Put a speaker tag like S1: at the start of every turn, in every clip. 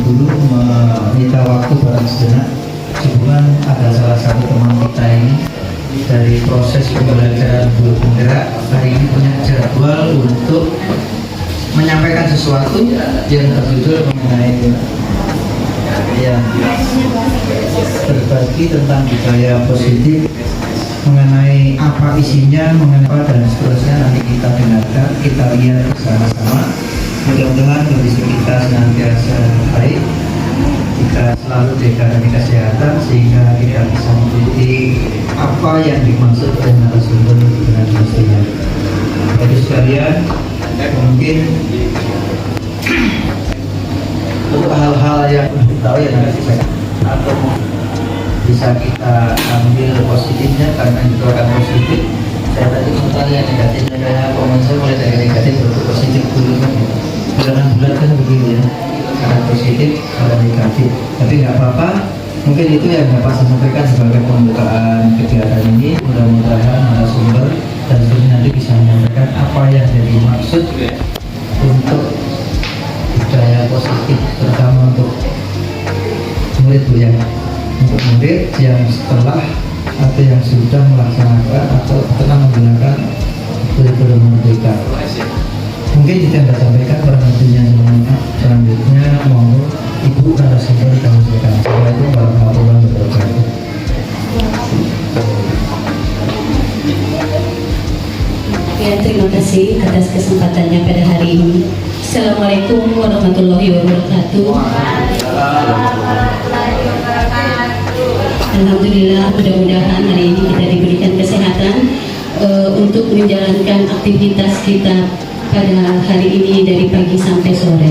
S1: Guru meminta waktu barang sejenak. Hubungan ada salah satu teman kita ini dari proses pembelajaran guru penggerak hari ini punya jadwal untuk menyampaikan sesuatu yang berjudul mengenai yang berbagi tentang budaya positif, mengenai apa isinya, mengenai apa dan seterusnya. Nanti kita dengarkan, kita lihat bersama-sama. Mudah-mudahan kondisi kita senantiasa baik, kita selalu dikasih kesehatan sehingga kita bisa mengikuti apa yang dimaksud oleh narasumber dengan mestinya. Bapak sekalian, mungkin untuk hal-hal yang tahu ya negatif atau bisa kita ambil positifnya karena itu akan positif. Saya tadi mengenai yang negatifnya kayak komen saya mulai dari negatif untuk positif dulu kan. Bulan-bulan kan begitu ya, karena positif ada negatif. Tapi nggak apa-apa. Mungkin itu yang dapat saya sampaikan sebagai pembukaan kegiatan ini. Mudah-mudahan narasumber dan seterusnya nanti bisa menyampaikan apa yang jadi maksud untuk budaya positif, terutama untuk murid yang setelah atau yang sudah melaksanakan atau pernah menggunakan kurikulum merdeka. Mungkin kita tidak sampaikan perhatiannya selanjutnya mohon Ibu narasumber kami sampaikan. Assalamualaikum warahmatullahi wabarakatuh.
S2: Ya, terima kasih atas kesempatannya pada hari ini. Assalamualaikum warahmatullahi wabarakatuh. Alhamdulillah, mudah-mudahan hari ini kita diberikan kesehatan untuk menjalankan aktivitas kita pada hari ini dari pagi sampai sore.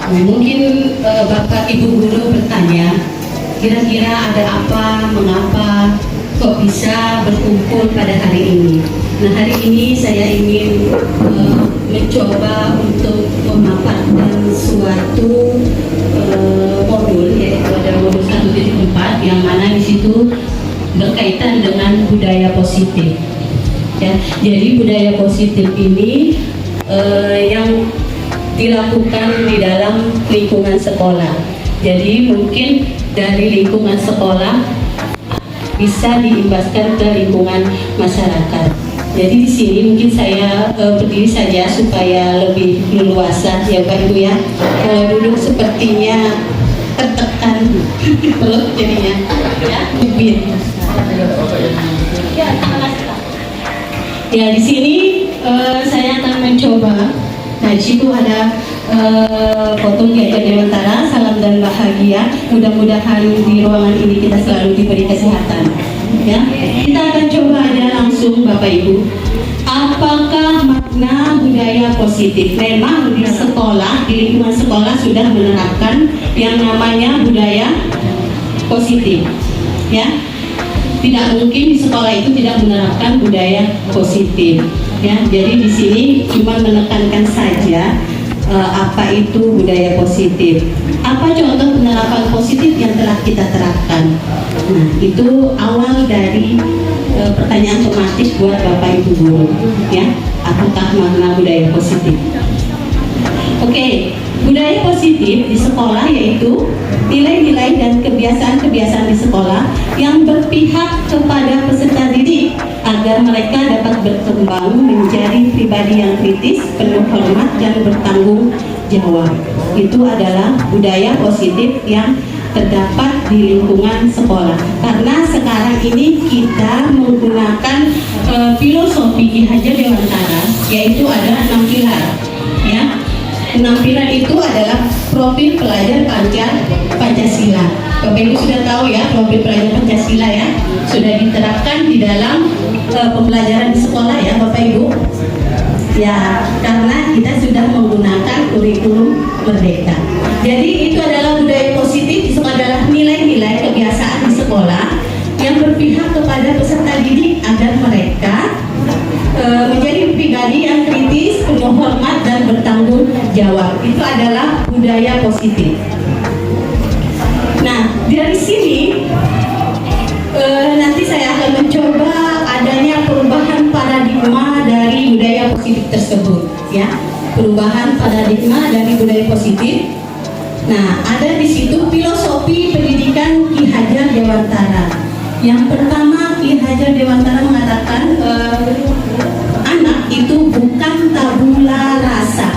S2: Mungkin Bapak Ibu Guru bertanya, kira-kira ada apa, mengapa kok bisa berkumpul pada hari ini. Nah, hari ini saya ingin mencoba untuk memaparkan suatu modul, yaitu ada modul 1.4 yang mana di situ berkaitan dengan budaya positif. Ya, jadi budaya positif ini yang dilakukan di dalam lingkungan sekolah. Jadi mungkin dari lingkungan sekolah bisa diimbaskan ke lingkungan masyarakat. Jadi di sini mungkin saya berdiri saja supaya lebih leluasa ya Pak Ibu ya. Kalau duduk sepertinya tertekan perut jadinya ya, bibir. Ya, terima kasih Pak. Ya, di sini saya akan mencoba. Nah, di situ ada foto Ki Ageng Dewantara, salam dan bahagia. Mudah-mudahan di ruangan ini kita selalu diberi kesehatan. Ya, kita akan coba aja langsung Bapak Ibu. Apakah makna budaya positif? Memang di sekolah, di lingkungan sekolah sudah menerapkan yang namanya budaya positif. Ya, tidak mungkin di sekolah itu tidak menerapkan budaya positif. Ya, jadi di sini cuma menekankan saja apa itu budaya positif. Apa contoh penerapan positif yang telah kita terapkan? Nah, itu awal dari pertanyaan otomatis buat Bapak Ibu Guru. Ya, apakah makna budaya positif? Oke, budaya positif di sekolah yaitu nilai-nilai dan kebiasaan-kebiasaan di sekolah yang berpihak kepada peserta didik agar mereka dapat berkembang menjadi pribadi yang kritis, penuh hormat dan bertanggung jawab. Itu adalah budaya positif yang terdapat di lingkungan sekolah. Karena sekarang ini kita menggunakan filosofi Ki Hajar Dewantara, yaitu ada 6 pilar. Ya, 6 pilar itu adalah profil pelajar Pancasila. Bapak Ibu sudah tahu ya, profil pelajar Pancasila ya, sudah diterapkan di dalam pembelajaran di sekolah ya Bapak Ibu. Ya, karena kita sudah menggunakan kurikulum merdeka. Jadi itu adalah budaya positif, itu adalah nilai-nilai kebiasaan di sekolah yang berpihak kepada peserta didik agar mereka menjadi pribadi yang kritis, penuh hormat dan bertanggung jawab. Itu adalah budaya positif. Nah, dari sini nanti saya akan mencoba adanya perubahan paradigma dari budaya positif tersebut, ya. Perubahan paradigma dari budaya positif Nah, ada di situ filosofi pendidikan Ki Hajar Dewantara. Yang pertama, Ki Hajar Dewantara mengatakan anak itu bukan tabula rasa.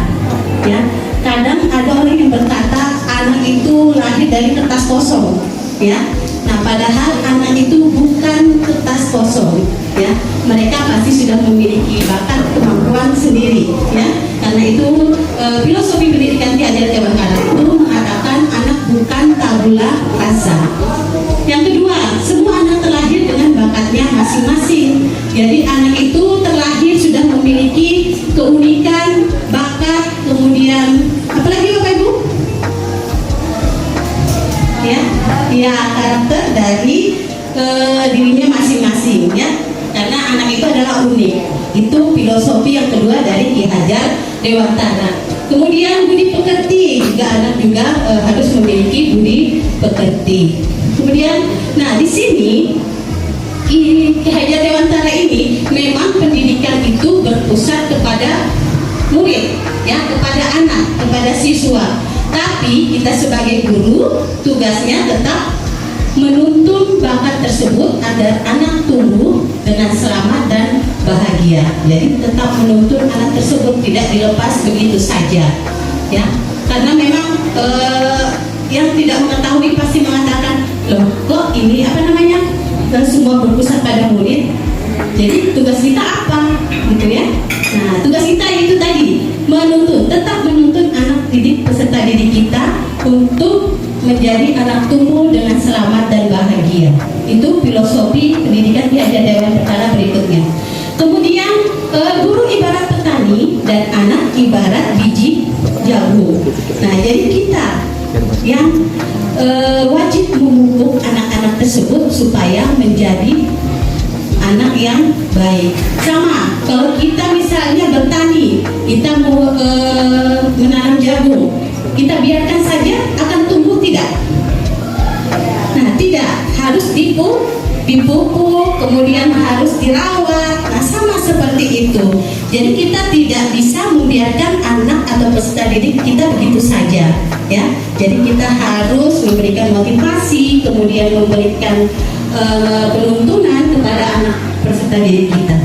S2: Ya, kadang ada orang yang berkata anak itu lahir dari kertas kosong. Ya, nah padahal anak itu bukan kertas kosong. Ya, mereka pasti sudah memiliki bakat kemampuan sendiri. Ya, karena itu filosofi pendidikan Ki Hajar Dewantara itu mengatakan anak bukan tabula rasa. Yang kedua, semua anak terlahir dengan bakatnya masing-masing. Jadi anak itu terlahir sudah memiliki keunikan, bakat, kemudian apalagi Bapak Ibu? Ya karakter dari dirinya masing-masing ya. Karena anak itu adalah unik. Itu filosofi yang kedua dari Ki Hajar Dewantara. Kemudian budi pekerti, juga anak juga harus memiliki budi pekerti. Kemudian, nah di sini Ki Hajar Dewantara ini memang pendidikan itu berpusat kepada murid, ya, kepada anak, kepada siswa. Tapi kita sebagai guru tugasnya tetap menuntun bakat tersebut agar anak tumbuh dengan selamat dan bahagia. Jadi tetap menuntun anak tersebut, tidak dilepas begitu saja, ya. Karena memang yang tidak mengetahui pasti mengatakan, loh kok ini apa namanya, dan semua berpusat pada murid. Jadi tugas kita apa, gitu ya? Nah tugas kita itu tadi menuntun, tetap menuntun anak didik peserta didik kita untuk menjadi anak tumbuh dengan selamat dan bahagia. Itu filosofi pendidikan Ki Hajar Dewantara berikutnya. Kemudian guru ibarat petani dan anak ibarat biji jagung. Nah jadi kita yang wajib memupuk anak-anak tersebut supaya menjadi anak yang baik. Sama kalau kita misalnya bertani, kita mau menanam jagung, kita biarkan saja akan tumbuh tidak? Nah tidak, harus dipupuk, kemudian harus dirawat. Nah sama seperti itu. Jadi kita tidak bisa membiarkan anak atau peserta didik kita begitu saja, ya. Jadi kita harus memberikan motivasi, kemudian memberikan penuntunan kepada anak peserta didik kita.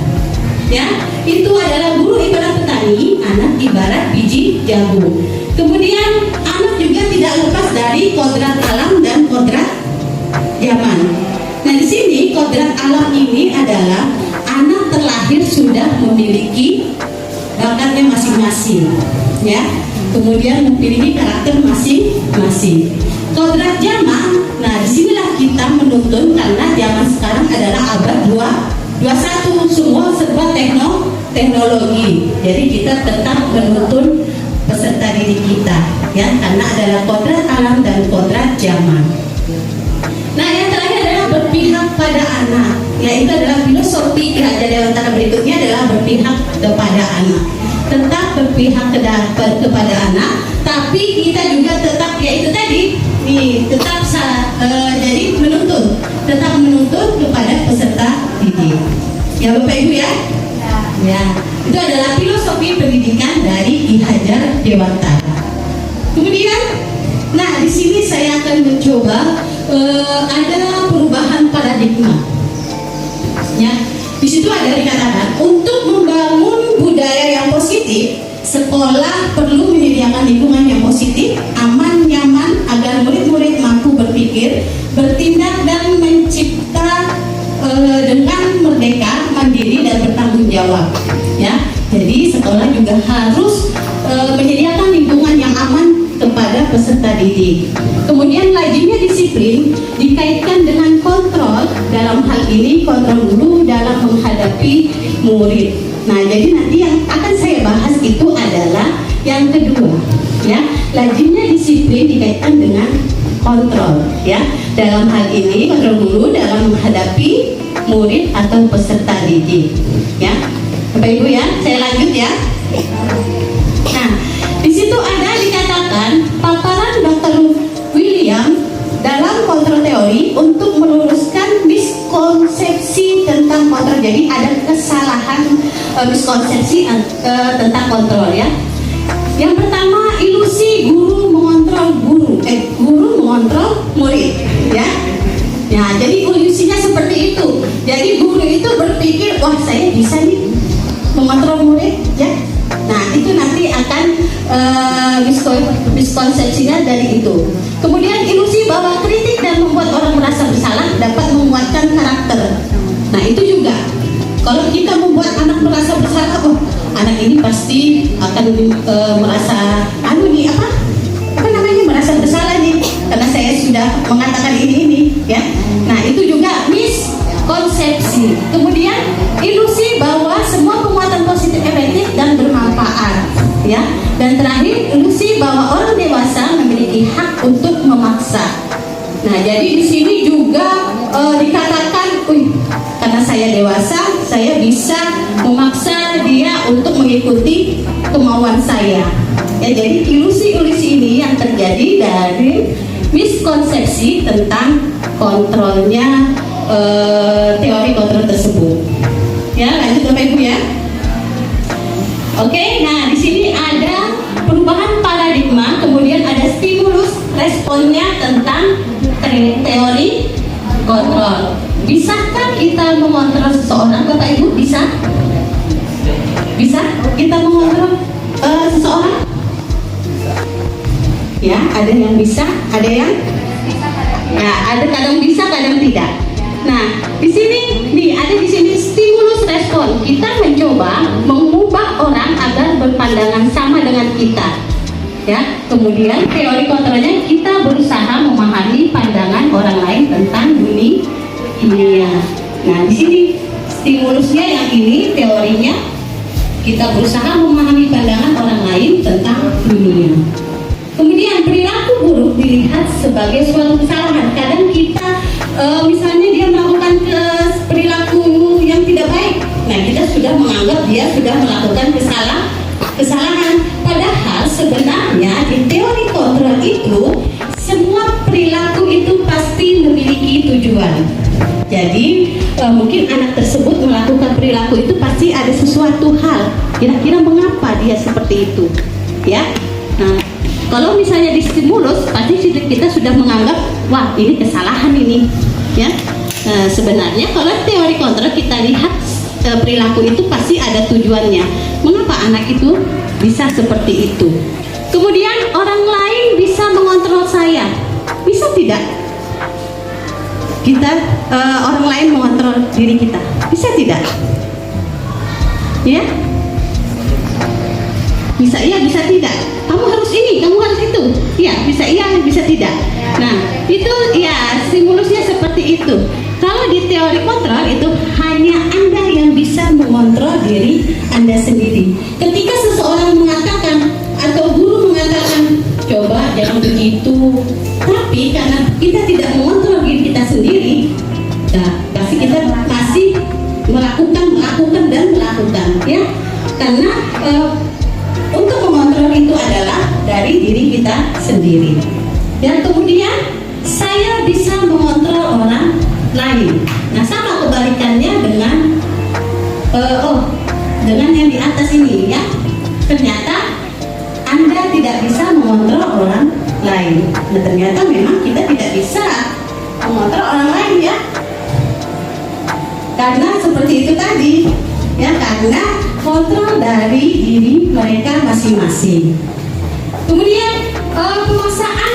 S2: Ya, itu adalah guru ibarat petani, anak ibarat biji jagung. Kemudian anak juga tidak lepas dari kodrat alam dan kodrat zaman. Nah di sini kodrat alam ini adalah anak terlahir sudah memiliki bakatnya masing-masing, ya. Kemudian memiliki karakter masing-masing. Kodrat zaman, nah disinilah kita menuntun karena zaman sekarang adalah abad 21, semua serba teknologi. Jadi kita tetap menuntun peserta didik kita, ya, karena adalah kodrat alam dan kodrat zaman. Nah yang terakhir adalah berpihak pada anak, yaitu adalah filosofi Ki Hajar Dewantara berikutnya adalah berpihak kepada anak. Tetap berpihak kepada anak, tapi kita juga tetap, yaitu tadi tetap jadi tetap menuntun kepada peserta didik. Ya Bapak Ibu ya? Ya, itu adalah filosofi pendidikan dari Ki Hajar Dewantara. Kemudian, nah di sini saya akan mencoba ada perubahan paradigma. Ya, di situ ada dikatakan untuk membangun budaya yang positif, sekolah perlu menyediakan lingkungan yang positif, aman, nyaman, agar murid-murid mampu berpikir, bertindak dan mencipta dengan merdeka, mandiri dan bertanggung jawab. Ya, jadi sekolah juga harus menyediakan lingkungan yang aman kepada peserta didik. Kemudian lazimnya disiplin dikaitkan dengan kontrol, dalam hal ini kontrol guru dalam menghadapi murid. Nah, jadi nanti yang akan saya bahas itu adalah yang kedua, ya. Lazimnya disiplin dikaitkan dengan kontrol, ya. Dalam hal ini kontrol guru dalam menghadapi murid atau peserta didik, ya. Bapak Ibu ya, saya lanjut ya. Nah, di situ ada dikatakan paparan Dr. William dalam kontrol teori untuk meluruskan miskonsepsi tentang kontrol. Jadi ada kesalahan miskonsepsi tentang kontrol, ya. Yang pertama, ilusi guru mengontrol guru. guru mengontrol murid, ya. Ya, jadi ilusinya seperti itu. Jadi guru itu berpikir, wah saya bisa nih mengontrol murid, ya. Nah, itu nanti akan miskonsepsinya dari itu. Kemudian ilusi bahwa kritik dan membuat orang merasa bersalah dapat menguatkan karakter. Nah, itu juga. Kalau kita membuat anak merasa bersalah, oh anak ini pasti akan merasa merasa bersalah nih karena saya sudah mengatakan ini, ya. Nah, itu juga miskonsepsi. Kemudian ilusi bahwa semua penguatan positif efektif dan bermanfaat, ya. Dan terakhir, ilusi bahwa orang dewasa memiliki hak untuk memaksa. Nah, jadi di sini juga dikatakan, karena saya dewasa, saya bisa memaksa dia untuk mengikuti kemauan saya. Ya, jadi ilusi-ilusi ini yang terjadi dari miskonsepsi tentang kontrolnya teori kontrol tersebut. Ya, lanjut Bapak Ibu ya. Oke, nah di sini ada perubahan paradigma, kemudian ada stimulus responnya tentang teori kontrol. Bisakah kita mengontrol seseorang, Bapak Ibu? Bisa? Bisa kita mengontrol seseorang? Ya, ada yang bisa, ada yang ada kadang bisa, kadang tidak. Nah, di sini ada di sini stimulus respon. Kita mencoba mengubah orang agar berpandangan sama dengan kita. Ya, kemudian teori kontrolnya kita berusaha memahami pandangan orang lain tentang dunia. Nah, di sini stimulusnya yang ini teorinya kita berusaha memahami pandangan orang lain tentang dunia. Kemudian perilaku buruk dilihat sebagai suatu kesalahan. Kadang kita misalnya dia melakukan perilaku yang tidak baik, nah kita sudah menganggap dia sudah melakukan kesalahan. Padahal sebenarnya di teori kontrol itu semua perilaku itu pasti memiliki tujuan. Jadi mungkin anak tersebut melakukan perilaku itu pasti ada sesuatu hal. Kira-kira mengapa dia seperti itu, ya? Nah, kalau misalnya di stimulus, pasti kita sudah menganggap, wah ini kesalahan ini, ya. Nah, sebenarnya kalau teori kontrol kita lihat perilaku itu pasti ada tujuannya. Mengapa anak itu bisa seperti itu? Kemudian orang lain bisa mengontrol saya, bisa tidak? Kita orang lain mengontrol diri kita, bisa tidak? Ya? Bisa iya, bisa tidak. Kamu harus ini, kamu harus itu. Iya, bisa iya, bisa tidak. Nah, itu ya stimulusnya seperti itu. Kalau di teori kontrol itu hanya Anda yang bisa mengontrol diri Anda sendiri. Ketika seseorang mengatakan atau guru mengatakan, coba jangan begitu, tapi karena kita tidak mengontrol diri kita sendiri, nah, pasti kita masih melakukan, ya. Karena untuk mengontrol itu adalah dari diri kita sendiri. Dan kemudian saya bisa mengontrol orang lain. Nah, sama kebalikannya dengan dengan yang di atas ini, ya. Ternyata Anda tidak bisa mengontrol orang lain. Nah, ternyata memang kita tidak bisa mengontrol orang lain, ya. Karena seperti itu tadi, ya, karena kontrol dari diri mereka masing-masing. Kemudian pemaksaan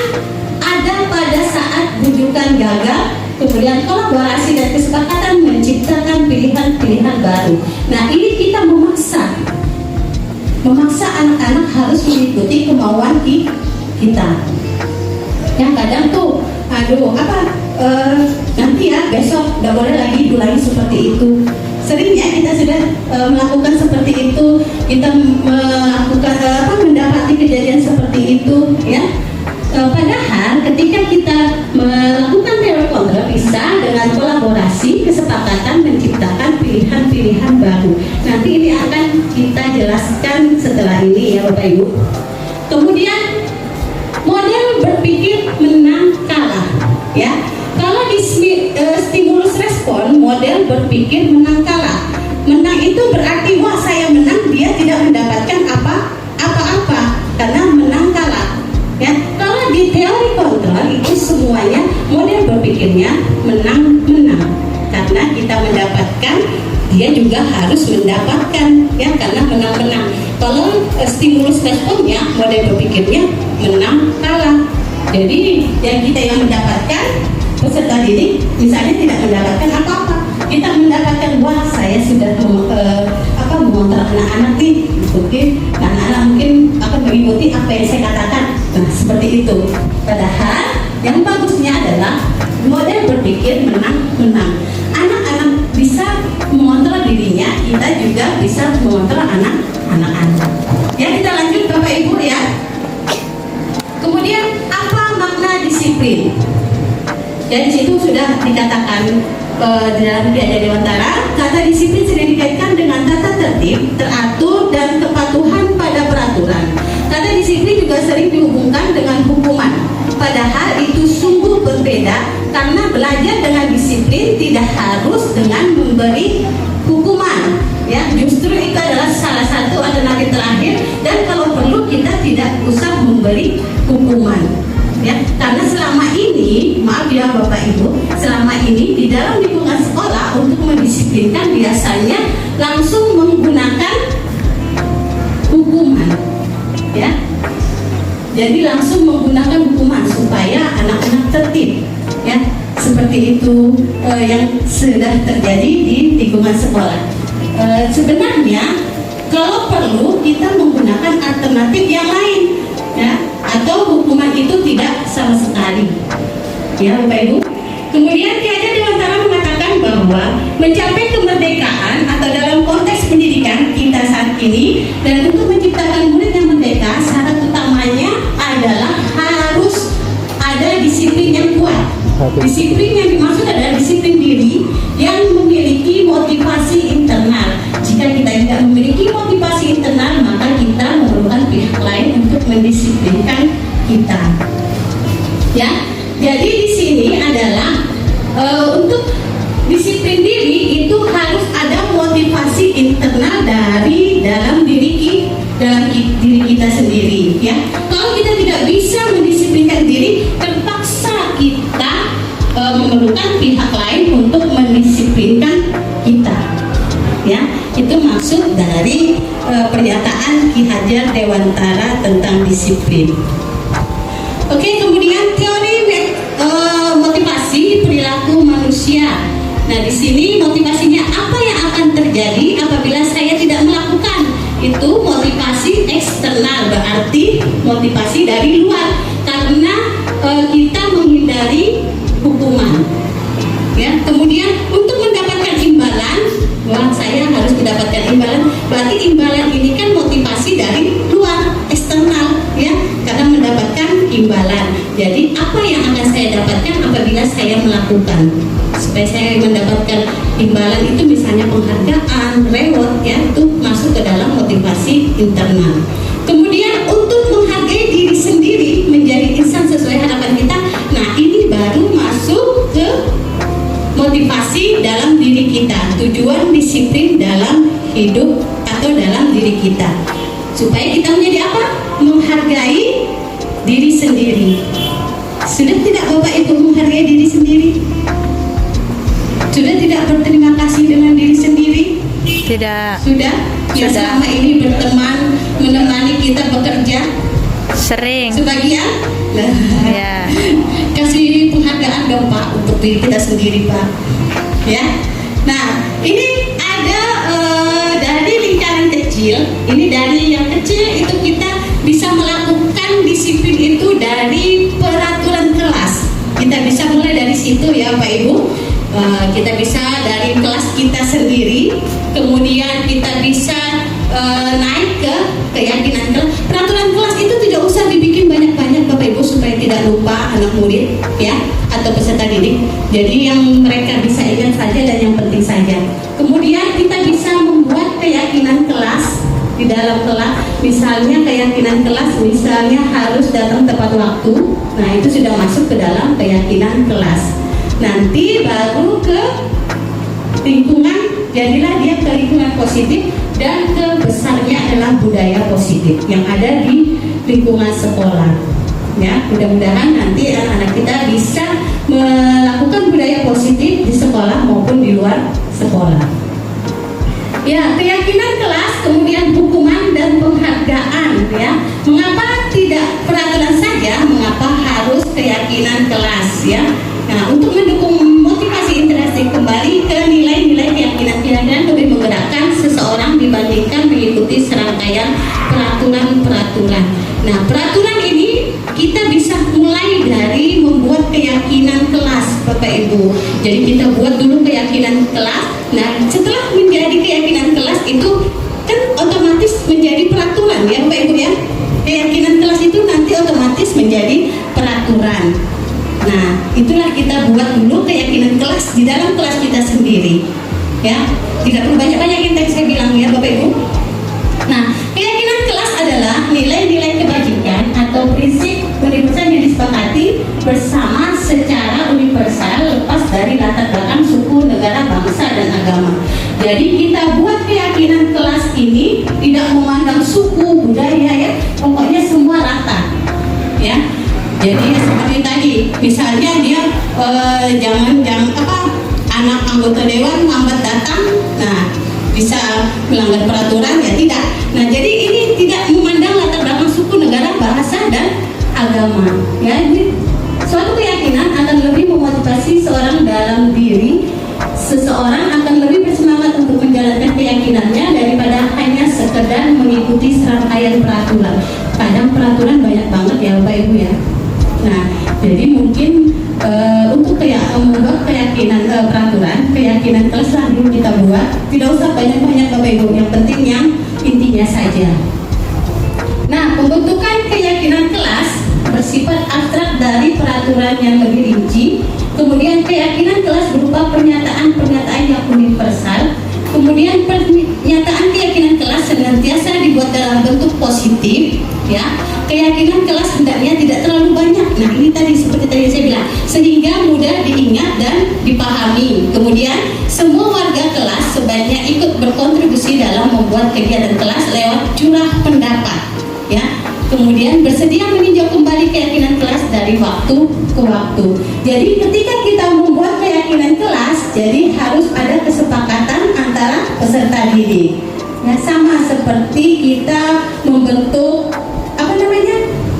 S2: ada pada saat bujukan gagal, kemudian kolaborasi dan kesepakatan menciptakan pilihan-pilihan baru. Nah, ini kita memaksa anak-anak harus mengikuti kemauan kita. Yang kadang tuh, nanti ya besok nggak boleh lagi ulangi seperti itu. Seringnya kita sudah melakukan seperti itu, kita melakukan mendapati kejadian seperti itu, ya. Padahal ketika kita melakukan teori kontrol bisa dengan kolaborasi, kesepakatan menciptakan pilihan-pilihan baru. Nanti ini akan kita jelaskan setelah ini, ya Bapak Ibu. Kemudian model berpikir menang kalah, ya. Kalau di stimulus respon, model berpikir menang kalah. Menang itu berarti wah saya menang, dia tidak mendapatkan apa-apa karena menang kalah. Ya, kalau di teori berpikirnya menang-menang, karena kita mendapatkan, dia juga harus mendapatkan, ya, karena menang-menang. Kalau stimulus responnya, model berpikirnya menang kalah. Jadi yang mendapatkan peserta didik misalnya tidak mendapatkan apa-apa, kita mendapatkan, wah saya sudah mengontrak anak-anak nih, mungkin anak-anak mungkin akan mengikuti apa yang saya katakan. Nah seperti itu. Padahal yang bagusnya adalah model berpikir menang-menang. Anak-anak bisa mengontrol dirinya, kita juga bisa mengontrol anak-anak. Ya, kita lanjut Bapak Ibu ya. Kemudian apa makna disiplin? Ya, di situ sudah dikatakan di dalam Piagam Dewantara, kata disiplin sering dikaitkan dengan tata tertib, teratur, dan kepatuhan pada peraturan. Kata disiplin juga sering dihubungkan dengan hukuman. Padahal itu sungguh berbeda, karena belajar dengan disiplin tidak harus dengan memberi hukuman. Ya, justru itu adalah salah satu alternatif terakhir, dan kalau perlu kita tidak usah memberi hukuman. Ya, karena selama ini, maaf ya Bapak Ibu, selama ini di dalam lingkungan sekolah untuk mendisiplinkan biasanya langsung menggunakan hukuman. Ya, jadi langsung menggunakan hukuman supaya anak-anak tertib. Ya, seperti itu yang sudah terjadi di lingkungan sekolah. Sebenarnya kalau perlu kita menggunakan alternatif yang lain, ya, atau hukuman itu tidak sama sekali, ya Bapak Ibu. Kemudian Piagam Dewantara mengatakan bahwa mencapai kemerdekaan atau dalam konteks pendidikan kita saat ini, dan untuk menciptakan murid yang merdeka, syarat utamanya adalah harus ada disiplin yang kuat. Disiplin yang dimaksud adalah disiplin diri yang memiliki motivasi internal. Jika kita tidak memiliki motivasi internal, maka kita memerlukan pihak lain untuk mendisiplinkan kita. Ya, jadi di sini adalah untuk disiplin diri itu harus ada motivasi internal dari dalam diri kita sendiri. Ya, kalau kita tidak bisa mendisiplinkan diri, terpaksa kita memerlukan pihak lain untuk mendisiplinkan kita. Ya, itu maksud dari pernyataan Ki Hajar Dewantara tentang disiplin. Oke, kemudian teori motivasi perilaku manusia. Nah, di sini motivasinya apa yang akan terjadi apabila saya tidak melakukan? Itu motivasi eksternal, berarti motivasi dari luar, karena kita menghindari hukuman. Ya, kemudian untuk mendapatkan imbalan, wah saya harus mendapatkan imbalan, berarti imbalan ini kan motivasi dari luar, eksternal, ya, karena mendapatkan imbalan. Jadi apa yang akan saya dapatkan apabila saya melakukan? Supaya saya mendapatkan imbalan itu misalnya penghargaan, reward, ya, itu masuk ke dalam motivasi internal. Kemudian untuk menghargai diri sendiri, menjadi insan sesuai harapan kita, nah ini baru masuk ke motivasi dalam diri kita, tujuan disiplin dalam hidup atau dalam diri kita, supaya kita menjadi apa? Menghargai diri sendiri. Sudah tidak Bapak Ibu menghargai diri sendiri? Sudah tidak berterima kasih dengan diri sendiri?
S3: Tidak.
S2: Sudah? Yang selama ini berteman, menemani kita bekerja?
S3: Sering.
S2: Sebagian? Nah,
S3: Ya.
S2: kasih penghargaan dong Pak untuk diri kita sendiri Pak. Ya. Nah, ini ada dari lingkaran kecil. Ini dari yang kecil itu kita bisa melakukan disiplin itu dari peraturan kelas. Kita bisa mulai dari situ ya Pak Ibu. Kita bisa dari kelas kita sendiri, kemudian kita bisa naik ke keyakinan kelas. Peraturan kelas itu tidak usah dibikin banyak-banyak Bapak Ibu supaya tidak lupa anak murid, ya, atau peserta didik. Jadi yang mereka bisa ingat saja dan yang penting saja. Kemudian kita bisa membuat keyakinan kelas di dalam kelas. Misalnya keyakinan kelas, misalnya harus datang tepat waktu. Nah itu sudah masuk ke dalam keyakinan kelas. Nanti baru ke lingkungan, jadilah dia ke lingkungan positif, dan ke besarnya adalah budaya positif yang ada di lingkungan sekolah. Ya, mudah-mudahan nanti anak-anak kita bisa melakukan prinsip di sekolah maupun di luar sekolah. Ya, keyakinan kelas, kemudian hukuman dan penghargaan, ya. Mengapa tidak peraturan saja? Mengapa harus keyakinan kelas, ya? Nah, untuk mendukung motivasi interaksi kembali ke nilai-nilai keyakinan lebih menggerakkan seseorang dibandingkan mengikuti serangkaian peraturan-peraturan. Nah, peraturan ini kita bisa mulai dari membuat keyakinan kelas, Bapak Ibu. Jadi kita buat dulu keyakinan kelas. Nah, setelah menjadi keyakinan kelas itu kan otomatis menjadi peraturan, ya Bapak Ibu ya. Keyakinan kelas itu nanti otomatis menjadi peraturan. Nah, itulah kita buat dulu keyakinan kelas di dalam kelas kita sendiri, ya. Tidak perlu banyak-banyak yang tadi saya bilang, ya Bapak Ibu. Nah, keyakinan kelas adalah nilai-nilai kebajikan atau prinsip universal yang disepakati bersama secara universal lepas dari latar belakang suku, negara, bangsa, dan agama. Jadi kita buat keyakinan kelas ini tidak memandang suku, budaya, ya, pokoknya semua rata, ya. Jadi seperti tadi, misalnya dia jangan anak anggota dewan lambat datang, nah bisa melanggar peraturan, ya tidak. Nah, jadi ini tidak memandang latar belakang suku, negara, bahasa, dan agama, ya. Ini suatu keyakinan akan lebih memotivasi seorang dalam diri. Seseorang akan lebih bersemangat untuk menjalankan keyakinannya daripada hanya sekedar mengikuti serangkaian peraturan. Kadang peraturan banyak banget, ya Bapak Ibu ya. Nah, jadi mungkin untuk membuat keyakinan peraturan, keyakinan kelas lah dulu kita buat. Tidak usah banyak-banyak Bapak Ibu, yang penting yang intinya saja. Nah, pembentukan keyakinan kelas bersifat abstrak dari peraturan yang lebih rinci. Kemudian keyakinan kelas berupa pernyataan-pernyataan yang universal. Kemudian pernyataan keyakinan kelas senantiasa dibuat dalam bentuk positif, ya. Keyakinan kelas hendaknya tidak terlalu banyak. Nah, ini tadi seperti tadi saya bilang, sehingga mudah diingat dan dipahami. Kemudian semua warga kelas sebaiknya ikut berkontribusi dalam membuat kegiatan kelas lewat curah pendapat, ya. Kemudian bersedia meninjau kembali keyakinan kelas dari waktu ke waktu. Jadi ketika kita membuat keyakinan kelas, jadi harus ada kesepakatan antara peserta didik. Ya, sama seperti kita membentuk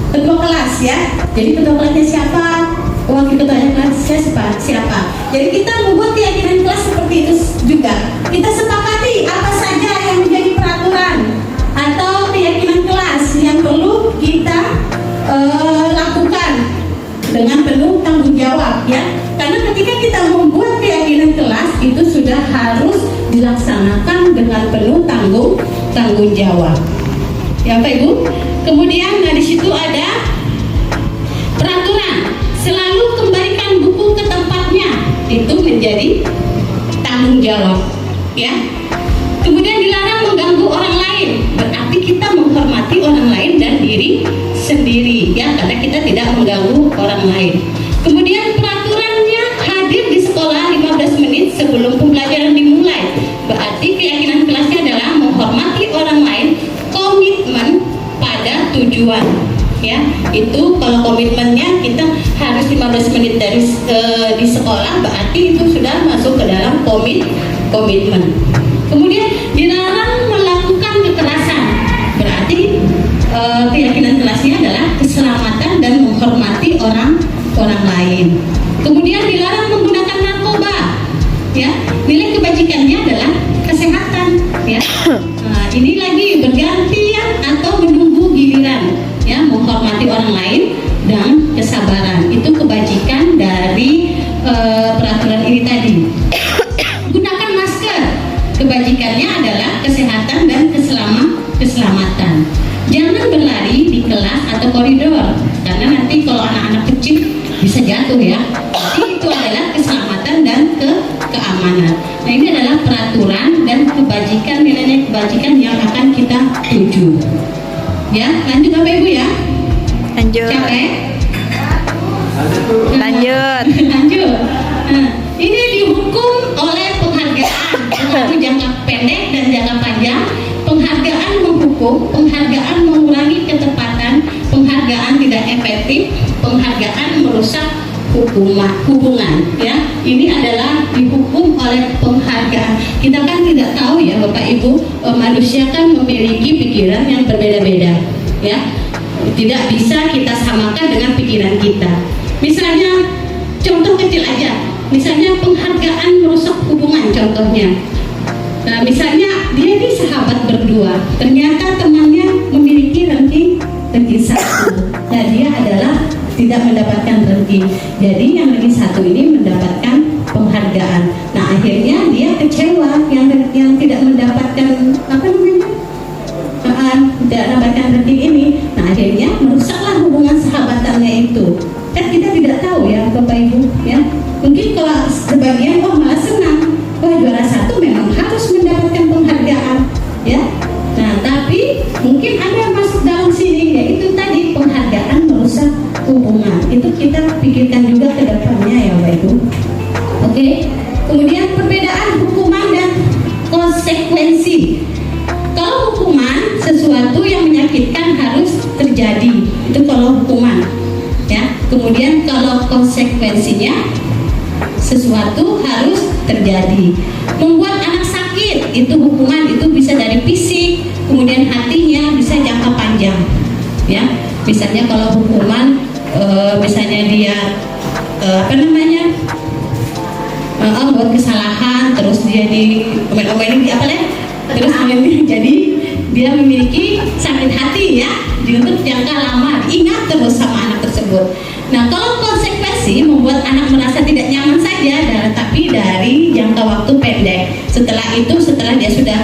S2: ketua kelas, ya. Jadi ketua kelasnya siapa? Wakil ketua kelasnya siapa? Jadi kita membuat keyakinan kelas seperti itu juga. Kita sepakati apa saja yang menjadi peraturan atau keyakinan kelas yang perlu kita lakukan dengan penuh tanggung jawab, ya. Karena ketika kita membuat keyakinan kelas itu sudah harus dilaksanakan dengan penuh tanggung jawab, ya Pak Ibu. Kemudian di situ ada peraturan, selalu kembalikan buku ke tempatnya, itu menjadi tanggung jawab, ya. Kemudian dilarang mengganggu orang lain, berarti kita menghormati orang lain dan diri sendiri, ya, karena kita tidak mengganggu orang lain. Kemudian peraturannya hadir di sekolah 15 menit sebelum pembelajaran dimulai, berarti keyakinan kelasnya adalah menghormati orang lain, komitmen pada tujuan, ya. Itu kalau komitmennya kita harus 15 menit di sekolah, berarti itu sudah masuk ke dalam komitmen. Kemudian dilarang melakukan kekerasan, berarti keyakinan kelasnya adalah keselamatan dan menghormati orang lain. Kemudian dilarang menggunakan narkoba, ya. Nilai kebajikannya adalah kesehatan, ya. Nah, ini lagi bergantian atau menunggu giliran, ya, menghormati orang lain dan kesabaran. Itu kebajikan dari peraturan ini tadi. Gunakan masker, kebajikannya adalah kesehatan dan keselamatan. Jangan berlari di kelas atau koridor, karena nanti kalau anak-anak kecil bisa jatuh, ya. Jadi itu adalah keselamatan dan keamanan. Nah, ini adalah peraturan dan kebajikan, nilai kebajikan yang akan kita tuju. Ya, lanjut Bapak Ibu, ya.
S3: Lanjut.
S2: Capek?
S3: Lanjut.
S2: Lanjut. Nah, ini dihukum oleh penghargaan, pengaruh jangka pendek dan jangka panjang. Penghargaan menghukum, penghargaan mengurangi ketepatan, penghargaan tidak efektif, penghargaan merusak hubungan ya. Ini adalah dihukum oleh penghargaan. Kita kan tidak tahu ya Bapak Ibu, manusia kan memiliki pikiran yang berbeda-beda ya. Tidak bisa kita samakan dengan pikiran kita. Misalnya contoh kecil aja, misalnya penghargaan merusak hubungan contohnya. Nah, misalnya dia ini sahabat berdua, ternyata temannya memiliki ranking satu. Nah, dia adalah tidak mendapatkan ranking. Jadi yang ranking satu ini mendapatkan penghargaan. Nah, akhirnya dia kecewa yang tidak mendapatkan tidak mendapatkan ranking ini. Nah, akhirnya merusaklah hubungan sahabatannya itu. Kan kita tidak tahu ya Bapak Ibu ya. Mungkin kalau sebagian malah senang, juara satu memang harus mendapatkan penghargaan ya. Nah, tapi mungkin ada yang masuk dalam sini, yaitu tadi penghargaan merusak hubungan. Itu kita pikirkan juga ke depannya ya Bapak Ibu. Oke. Kemudian perbedaan hukuman dan konsekuensi. Kalau hukuman sesuatu yang menyakitkan harus terjadi, itu kalau hukuman ya. Kemudian kalau konsekuensinya sesuatu harus terjadi. Membuat anak sakit itu hukuman, itu bisa dari fisik, kemudian hatinya bisa jangka panjang ya. Misalnya kalau hukuman misalnya dia buat kesalahan, terus dia di omelin terus jadi dia memiliki sakit hati ya, untuk jangka lama ingat terus sama anak tersebut. Nah, kalau konsekuensi membuat anak merasa tidak nyaman saja, tapi dari jangka waktu pendek. Setelah dia sudah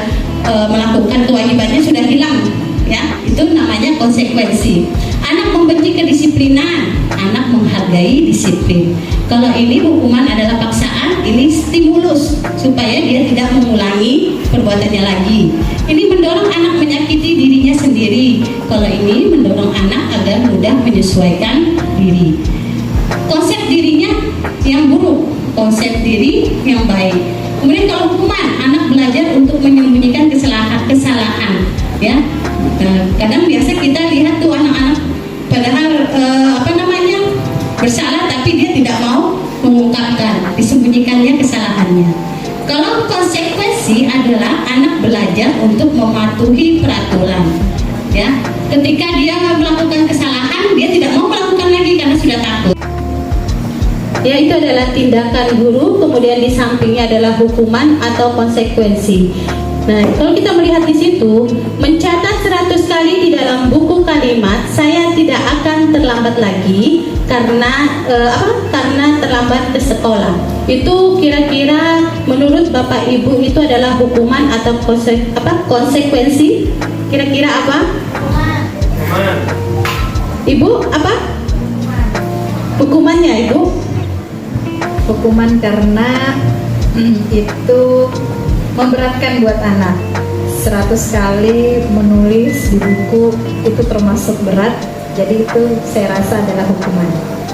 S2: melakukan kewajibannya sudah hilang ya, itu namanya konsekuensi. Anak membenci kedisiplinan, anak menghargai disiplin. Kalau ini hukuman adalah paksaan, ini stimulus supaya dia tidak mengulangi perbuatannya lagi. Ini mendorong anak menyakiti dirinya sendiri. Kalau ini mendorong anak agar mudah menyesuaikan diri. Konsep dirinya yang buruk, konsep diri yang baik. Kemudian kalau hukuman, anak belajar untuk menyembunyikan kesalahan ya. Kadang biasa kita lihat tuh anak-anak padahal bersalah, tapi dia tidak mau mengungkapkan, disembunyikannya kesalahannya. Kalau konsekuensi adalah anak belajar untuk mematuhi peraturan ya. Ketika dia melakukan kesalahan, dia tidak mau melakukan lagi karena sudah takut ya. Itu adalah tindakan guru, kemudian di sampingnya adalah hukuman atau konsekuensi. Nah, kalau kita melihat di situ, mencatat 100 kali di dalam buku kalimat, saya tidak akan terlambat lagi karena karena terlambat ke sekolah. Itu kira-kira menurut Bapak Ibu itu adalah hukuman atau konsekuensi? Kira-kira apa? Ibu apa? Hukumannya Ibu?
S4: Hukuman karena itu memberatkan buat anak. 100 kali menulis di buku itu termasuk berat, jadi itu saya rasa adalah hukuman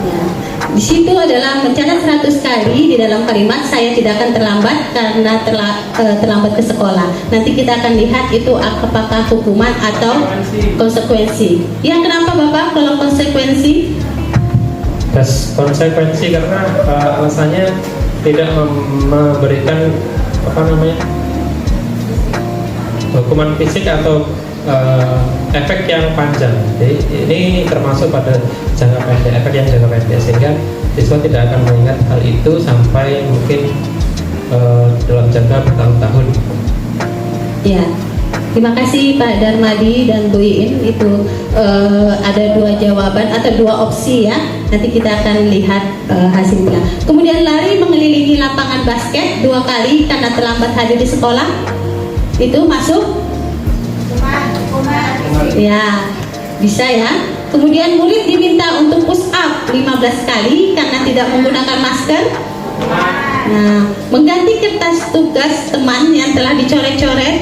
S2: ya. Di situ adalah mencatat 100 kali di dalam kalimat, saya tidak akan terlambat karena terlambat ke sekolah. Nanti kita akan lihat itu apakah hukuman atau konsekuensi. Ya, kenapa Bapak kalau konsekuensi?
S5: Konsekuensi karena alasannya tidak memberikan hukuman fisik atau efek yang panjang. Jadi ini termasuk pada jangka pendek, efek yang jangka pendek, sehingga siswa tidak akan mengingat hal itu sampai mungkin dalam jangka bertahun-tahun.
S2: Ya, terima kasih Pak Darmadi dan Bu Iin. Itu ada 2 jawaban atau 2 opsi ya. Nanti kita akan lihat hasilnya. Kemudian lari mengelilingi lapangan basket 2 kali karena terlambat hadir di sekolah. Itu masuk? Ya, bisa ya. Kemudian murid diminta untuk push up 15 kali karena tidak menggunakan masker. Nah, mengganti kertas tugas teman yang telah dicoret-coret.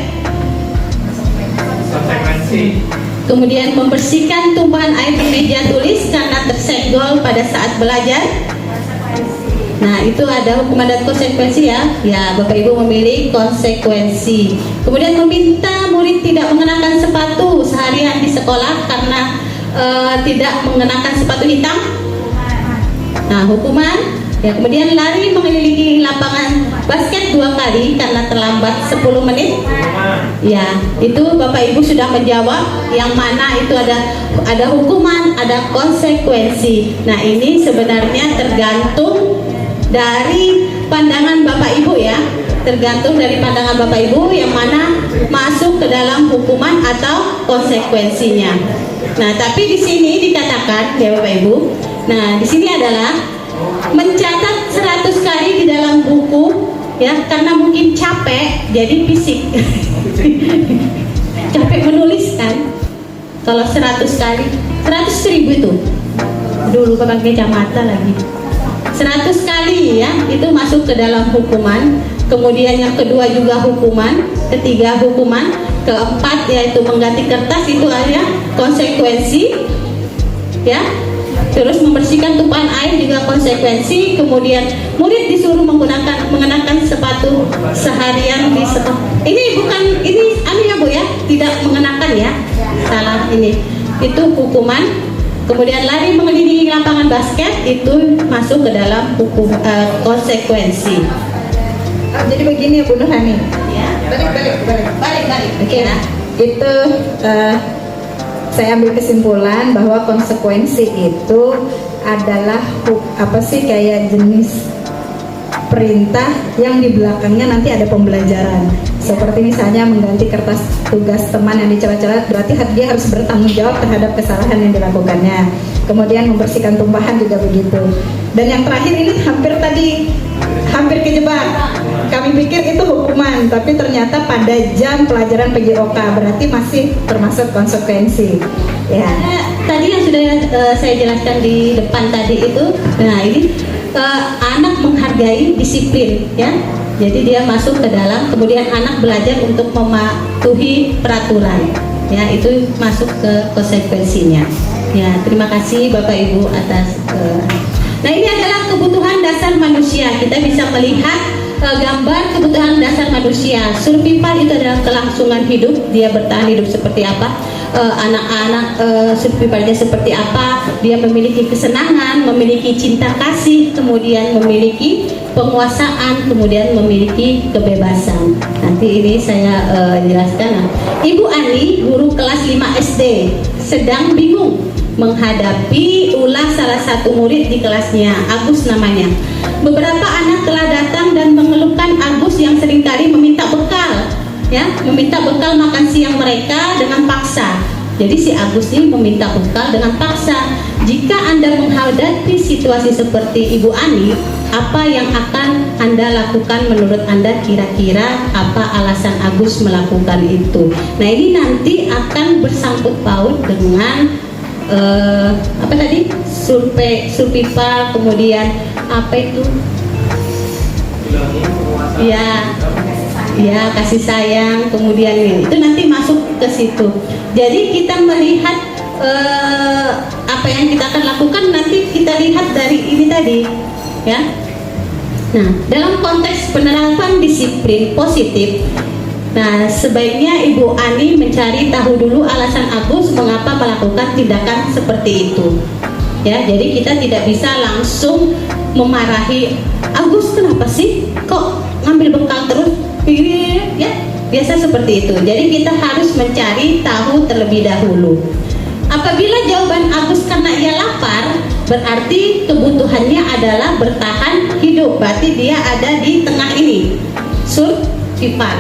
S2: Kemudian membersihkan tumpahan air di meja tulis karena tersenggol pada saat belajar. Nah, itu ada hukuman dan konsekuensi ya. Ya, Bapak Ibu memilih konsekuensi. Kemudian meminta murid tidak mengenakan sepatu seharian di sekolah karena tidak mengenakan sepatu hitam. Nah, hukuman ya, kemudian lari mengelilingi lapangan basket 2 kali karena terlambat 10 menit. Ya, itu Bapak Ibu sudah menjawab yang mana itu ada hukuman, ada konsekuensi. Nah, ini sebenarnya tergantung dari pandangan Bapak Ibu ya. Tergantung dari pandangan Bapak Ibu yang mana masuk ke dalam hukuman atau konsekuensinya. Nah, tapi di sini dikatakan ya Bapak Ibu. Nah, di sini adalah mencatat 100 kali di dalam buku ya, karena mungkin capek jadi fisik. Capek menulis kan. Kalau 100 kali 100.000 itu dulu pakai kacamata lagi. 100 kali ya, itu masuk ke dalam hukuman. Kemudian yang kedua juga hukuman, ketiga hukuman, keempat yaitu mengganti kertas, itu ada konsekuensi ya. Terus membersihkan tumpahan air juga konsekuensi. Kemudian murid disuruh mengenakan sepatu seharian di sekolah. Ini bukan ini ya Bu ya, tidak mengenakan ya. Salah ini. Itu hukuman. Kemudian lari mengelilingi lapangan basket itu masuk ke dalam hukum konsekuensi.
S4: Jadi begini ya Bu Nurhani.
S2: Ya. Balik.
S4: Oke.
S2: Ya.
S4: Itu saya ambil kesimpulan bahwa konsekuensi itu adalah kayak jenis perintah yang di belakangnya nanti ada pembelajaran. Seperti misalnya mengganti kertas tugas teman yang dicoret-coret, berarti dia harus bertanggung jawab terhadap kesalahan yang dilakukannya. Kemudian membersihkan tumpahan juga begitu. Dan yang terakhir ini hampir kejebak. Kami pikir itu hukuman, tapi ternyata pada jam pelajaran PJOK, berarti masih termasuk konsekuensi. Ya.
S2: Tadi yang sudah saya jelaskan di depan tadi itu, nah ini anak menghargai disiplin ya. Jadi dia masuk ke dalam, kemudian anak belajar untuk mematuhi peraturan. Ya, itu masuk ke konsekuensinya. Ya, terima kasih Bapak Ibu atas. Nah, ini adalah kebutuhan dasar manusia. Kita bisa melihat gambar kebutuhan dasar manusia. Survival itu adalah kelangsungan hidup. Dia bertahan hidup seperti apa? Anak-anak survivalnya seperti apa? Dia memiliki kesenangan, memiliki cinta kasih, kemudian memiliki penguasaan, kemudian memiliki kebebasan. Nanti ini saya jelaskan. Ibu Ani, guru kelas 5 SD, sedang bingung menghadapi ulah salah satu murid di kelasnya, Agus namanya. Beberapa anak telah datang dan mengeluhkan Agus yang seringkali meminta bekal, ya, meminta bekal makan siang mereka dengan paksa. Jadi si Agus ini meminta bekal dengan paksa. Jika Anda menghadapi situasi seperti Ibu Ani, apa yang akan Anda lakukan menurut Anda? Kira-kira apa alasan Agus melakukan itu? Nah, ini nanti akan bersangkut paut dengan apa tadi? Survival, kemudian apa itu? Ya, kasih sayang, kemudian itu nanti masuk ke situ. Jadi kita melihat apa yang kita akan lakukan nanti kita lihat dari ini tadi, ya. Nah, dalam konteks penerapan disiplin positif, nah sebaiknya Ibu Ani mencari tahu dulu alasan Agus mengapa melakukan tindakan seperti itu. Ya, jadi kita tidak bisa langsung memarahi Agus, kenapa sih kok ngambil bekal terus? Ya, biasa seperti itu. Jadi kita harus mencari tahu terlebih dahulu. Apabila jawaban Agus karena ia lapar, berarti kebutuhannya adalah bertahan hidup. Berarti dia ada di tengah ini, survival.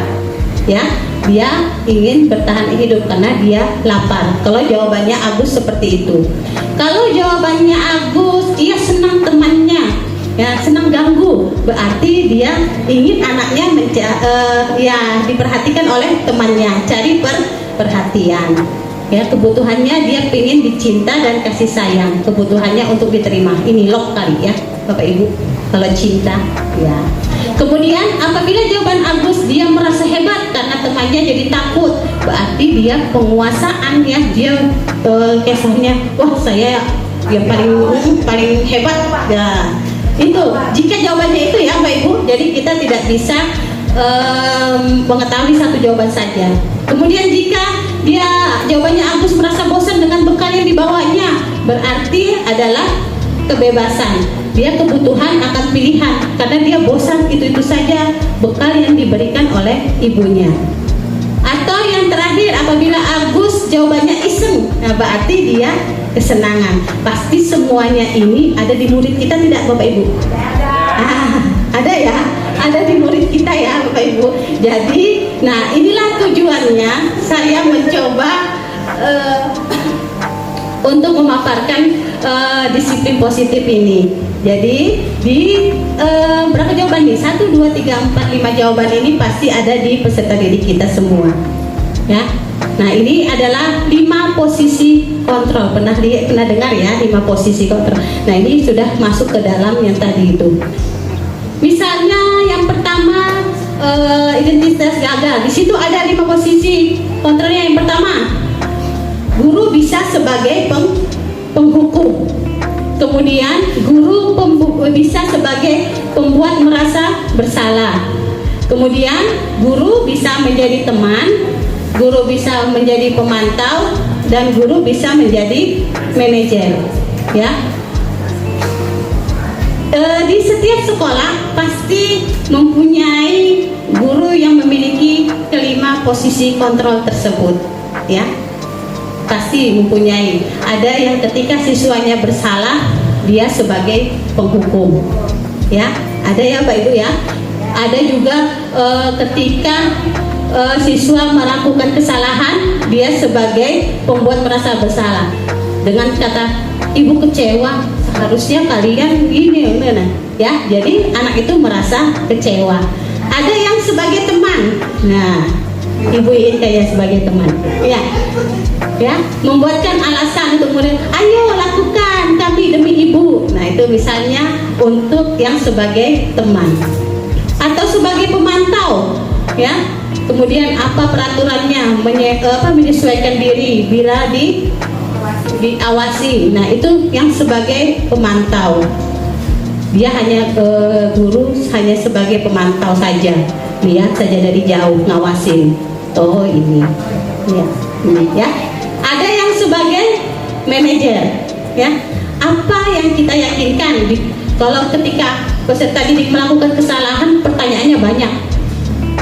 S2: Ya, dia ingin bertahan hidup karena dia lapar. Kalau jawabannya Agus seperti itu. Kalau jawabannya Agus, ia senang temannya, ya, senang ganggu, berarti dia ingin anaknya ya diperhatikan oleh temannya, cari perhatian. Ya, kebutuhannya dia ingin dicinta dan kasih sayang, kebutuhannya untuk diterima. Ini lock kali ya Bapak Ibu, kalau cinta ya. Kemudian apabila jawaban Agus dia merasa hebat karena temannya jadi takut, berarti dia penguasaan ya, dia kesannya wah saya yang paling hebat ya. Itu jika jawabannya itu ya Bapak Ibu, jadi kita tidak bisa mengetahui satu jawaban saja. Kemudian jika dia jawabannya Agus merasa bosan dengan bekal yang dibawanya, berarti adalah kebebasan. dia kebutuhan akan pilihan karena dia bosan itu saja bekal yang diberikan oleh ibunya. Atau yang terakhir, apabila Agus jawabannya iseng, nah berarti dia kesenangan. Pasti semuanya ini ada di murid kita, tidak Bapak Ibu? Ada ya, ada di murid kita ya Bapak Ibu. Jadi, nah inilah tujuannya saya mencoba untuk memaparkan disiplin positif ini. Jadi di berapa jawaban nih? 1, 2, 3, 4, 5 jawaban ini pasti ada di peserta didik kita semua, ya. Nah ini adalah 5 posisi kontrol. Pernah dengar ya 5 posisi kontrol? Nah ini sudah masuk ke dalam yang tadi itu. Misalnya yang pertama identitas gagal. Di situ ada 5 posisi kontrolnya. Yang pertama, guru bisa sebagai penghukum. Kemudian guru bisa sebagai pembuat merasa bersalah. Kemudian guru bisa menjadi teman, guru bisa menjadi pemantau, dan guru bisa menjadi manajer. Ya. Di setiap sekolah pasti mempunyai guru yang memiliki kelima posisi kontrol tersebut, ya. Pasti mempunyai. Ada yang ketika siswanya bersalah, dia sebagai penghukum, ya. Ada ya Pak Ibu ya. Ada juga ketika siswa melakukan kesalahan, dia sebagai pembuat merasa bersalah dengan kata ibu kecewa, seharusnya kalian ini, ya. Jadi anak itu merasa kecewa. Ada yang sebagai teman. Nah, ibu ini kayak sebagai teman, ya. Ya, membuatkan alasan untuk murid, ayo lakukan kami demi ibu. Nah itu misalnya untuk yang sebagai teman. Atau sebagai pemantau, ya. Kemudian apa peraturannya, menyesuaikan diri bila diawasi. Nah itu yang sebagai pemantau. Dia hanya guru hanya sebagai pemantau saja, lihat saja dari jauh, ngawasin. Oh ini, ya, ini ya. Ada yang sebagai manajer, ya. Apa yang kita yakinkan kalau ketika peserta didik melakukan kesalahan, pertanyaannya banyak.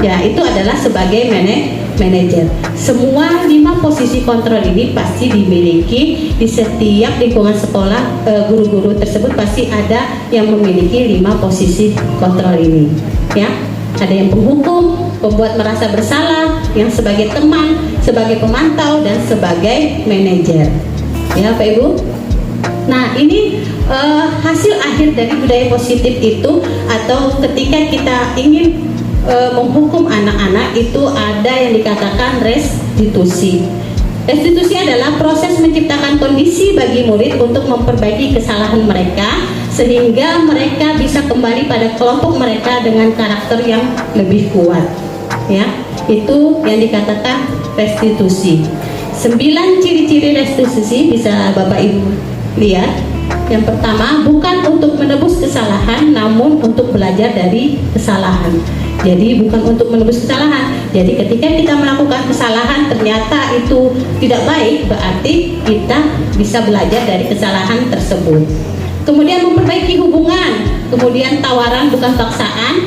S2: Ya, itu adalah sebagai manajer. Semua 5 posisi kontrol ini pasti dimiliki di setiap lingkungan sekolah. Guru-guru tersebut pasti ada yang memiliki 5 posisi kontrol ini, ya. Ada yang penghukum, pembuat merasa bersalah, yang sebagai teman, sebagai pemantau, dan sebagai manajer. Ya Pak Ibu. Nah ini hasil akhir dari budaya positif itu, atau ketika kita ingin menghukum anak-anak itu ada yang dikatakan restitusi. Restitusi adalah proses menciptakan kondisi bagi murid untuk memperbaiki kesalahan mereka sehingga mereka bisa kembali pada kelompok mereka dengan karakter yang lebih kuat. Ya, itu yang dikatakan restitusi. 9 ciri-ciri restitusi bisa Bapak Ibu lihat. Yang pertama, bukan untuk menebus kesalahan, namun untuk belajar dari kesalahan. Jadi bukan untuk menebus kesalahan. Jadi ketika kita melakukan kesalahan ternyata itu tidak baik, berarti kita bisa belajar dari kesalahan tersebut. Kemudian memperbaiki hubungan, kemudian tawaran bukan paksaan.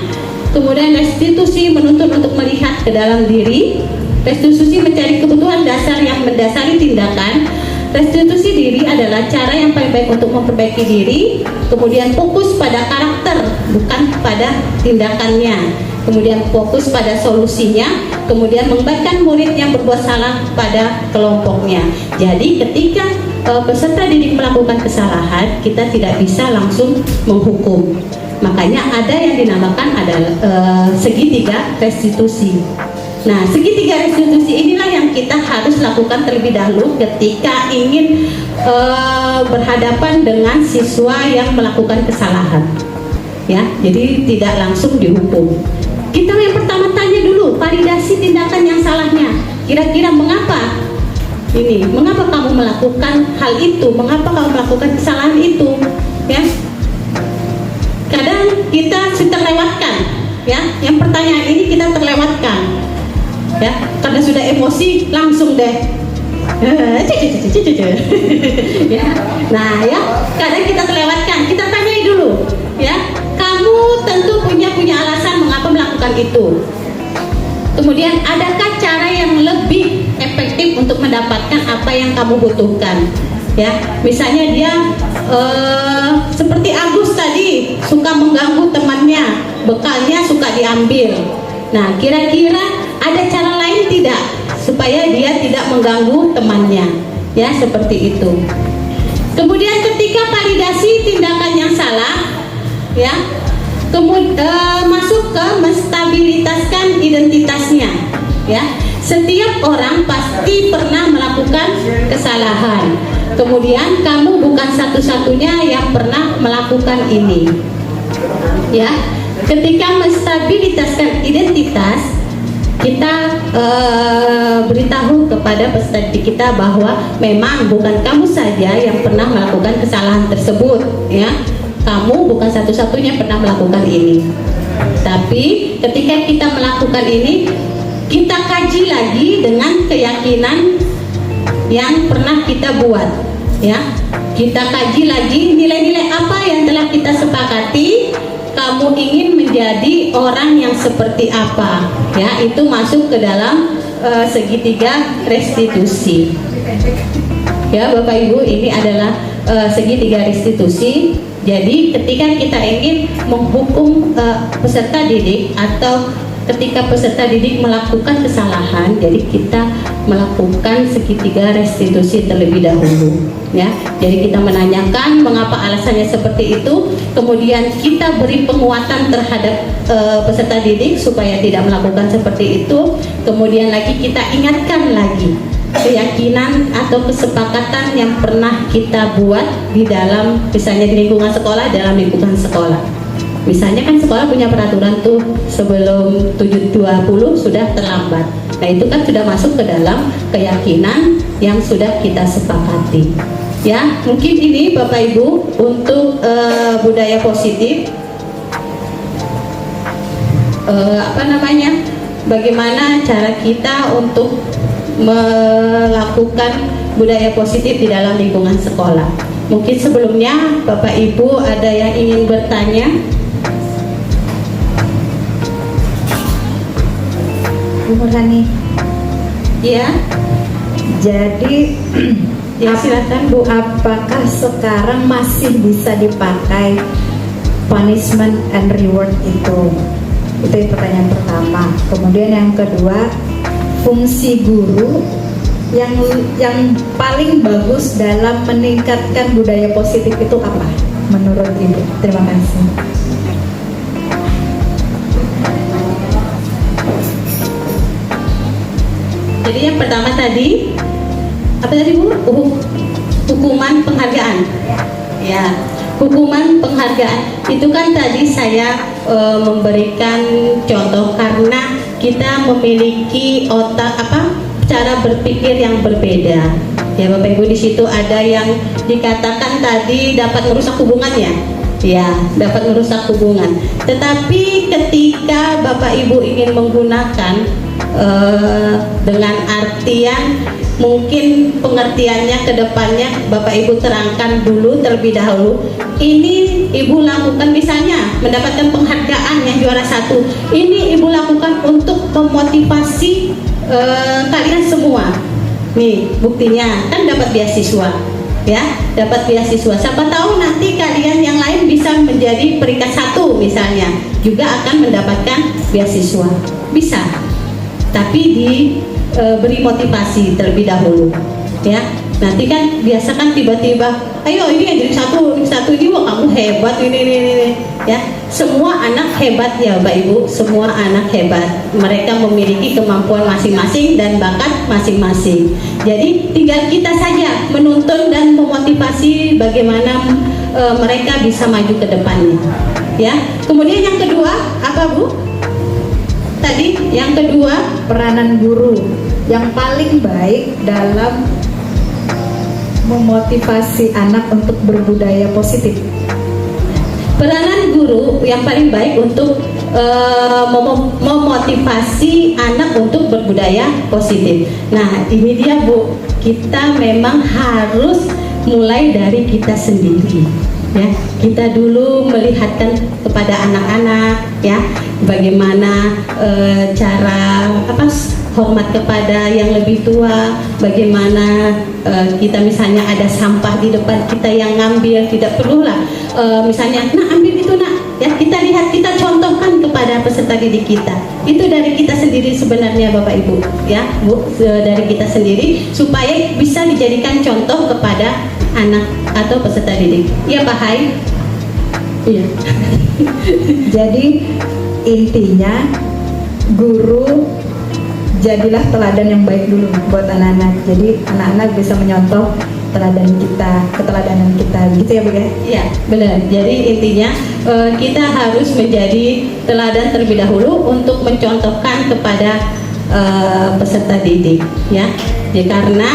S2: Kemudian restitusi menuntut untuk melihat ke dalam diri. Restitusi mencari kebutuhan dasar yang mendasari tindakan. Restitusi diri adalah cara yang paling baik untuk memperbaiki diri. Kemudian fokus pada karakter, bukan pada tindakannya. Kemudian fokus pada solusinya. Kemudian mengembalikan murid yang berbuat salah pada kelompoknya. Jadi ketika peserta didik melakukan kesalahan, kita tidak bisa langsung menghukum. Makanya ada yang dinamakan adalah segitiga restitusi. Nah, segitiga restitusi inilah yang kita harus lakukan terlebih dahulu ketika ingin berhadapan dengan siswa yang melakukan kesalahan. Ya, jadi tidak langsung dihukum. Kita yang pertama tanya dulu, validasi tindakan yang salahnya. Kira-kira mengapa? Ini, mengapa kamu melakukan hal itu? Mengapa kamu melakukan kesalahan itu? Ya. Kadang kita sudah terlewatkan, ya. Yang pertanyaan ini kita terlewatkan. Ya, karena sudah emosi langsung deh. Ya. Nah, ya, kadang kita terlewatkan. Kita tanya nilai dulu, ya. Kamu tentu punya alasan mengapa melakukan itu. Kemudian adakah cara yang lebih efektif untuk mendapatkan apa yang kamu butuhkan? Ya, misalnya dia seperti Agus tadi suka mengganggu temannya, bekalnya suka diambil. Nah, kira-kira ada cara lain tidak supaya dia tidak mengganggu temannya? Ya, seperti itu. Kemudian ketika validasi tindakan yang salah, ya, masuk ke menstabilitaskan identitasnya, ya. Setiap orang pasti pernah melakukan kesalahan. Kemudian kamu bukan satu-satunya yang pernah melakukan ini, ya. Ketika menstabilitaskan identitas, kita beritahu kepada peserta didik kita bahwa memang bukan kamu saja yang pernah melakukan kesalahan tersebut, ya. Kamu bukan satu-satunya pernah melakukan ini. Tapi ketika kita melakukan ini, kita kaji lagi dengan keyakinan yang pernah kita buat, ya. Kita kaji lagi nilai-nilai apa yang telah kita sepakati. Kamu ingin menjadi orang yang seperti apa, ya. Itu masuk ke dalam segitiga restitusi. Ya, Bapak Ibu, ini adalah segitiga restitusi. Jadi ketika kita ingin menghukum peserta didik atau ketika peserta didik melakukan kesalahan, jadi kita melakukan segitiga restitusi terlebih dahulu, ya. Jadi kita menanyakan mengapa alasannya seperti itu, kemudian kita beri penguatan terhadap peserta didik supaya tidak melakukan seperti itu, kemudian lagi kita ingatkan lagi keyakinan atau kesepakatan yang pernah kita buat di dalam, misalnya di lingkungan sekolah, dalam lingkungan sekolah. Misalnya kan sekolah punya peraturan tuh sebelum 7.20 sudah terlambat. Nah, itu kan sudah masuk ke dalam keyakinan yang sudah kita sepakati. Ya, mungkin ini Bapak Ibu untuk budaya positif. Bagaimana cara kita untuk melakukan budaya positif di dalam lingkungan sekolah. Mungkin sebelumnya Bapak Ibu ada yang ingin bertanya?
S4: Bu Murhani.
S2: Ya.
S4: Jadi
S2: Ya, silakan Bu.
S4: apakah sekarang masih bisa dipakai punishment and reward itu? Itu pertanyaan pertama. Kemudian yang kedua, fungsi guru yang paling bagus dalam meningkatkan budaya positif itu apa menurut Ibu? Terima kasih.
S2: Jadi yang pertama tadi apa tadi Bu? Hukuman penghargaan. Ya, hukuman penghargaan itu kan tadi saya memberikan contoh karena kita memiliki cara berpikir yang berbeda. Ya Bapak Ibu, di situ ada yang dikatakan tadi dapat merusak hubungannya. Ya, dapat merusak hubungan. Tetapi ketika Bapak Ibu ingin menggunakan dengan artian mungkin pengertiannya ke depannya Bapak Ibu terangkan dulu terlebih dahulu. Ini Ibu lakukan misalnya mendapatkan penghargaan yang juara 1. Ini Ibu lakukan untuk memotivasi kalian semua. Nih buktinya kan dapat beasiswa, ya, dapat beasiswa. Siapa tahu nanti kalian yang lain bisa menjadi peringkat 1 misalnya, juga akan mendapatkan beasiswa. Bisa, tapi diberi motivasi terlebih dahulu, ya. Nanti kan biasa kan tiba-tiba, ayo ini yang jadi satu ini, wah kamu hebat ini, ya. Semua anak hebat ya Bapak Ibu, semua anak hebat. Mereka memiliki kemampuan masing-masing dan bakat masing-masing. Jadi tinggal kita saja menuntun dan memotivasi bagaimana mereka bisa maju ke depannya, ya. Kemudian yang kedua apa Bu? Tadi yang kedua,
S4: Peranan guru yang paling baik dalam memotivasi anak untuk berbudaya positif.
S2: peranan guru yang paling baik untuk memotivasi anak untuk berbudaya positif. Nah, ini dia Bu, kita memang harus mulai dari kita sendiri, ya. Kita dulu melihatkan kepada anak-anak, ya, bagaimana cara hormat kepada yang lebih tua, bagaimana kita misalnya ada sampah di depan kita yang ngambil, tidak perlulah misalnya, nah ambil itu nak, ya, kita lihat, kita contohkan kepada peserta didik kita. Itu dari kita sendiri sebenarnya Bapak Ibu, ya Bu, dari kita sendiri supaya bisa dijadikan contoh kepada anak atau peserta didik. Iya Pak Hai? Iya.
S4: Jadi intinya guru jadilah teladan yang baik dulu buat anak-anak. Jadi anak-anak bisa menyontoh keteladanan kita, gitu ya Bu ya?
S2: Iya, benar. Jadi intinya kita harus menjadi teladan terlebih dahulu untuk mencontohkan kepada peserta didik, ya. Ya, karena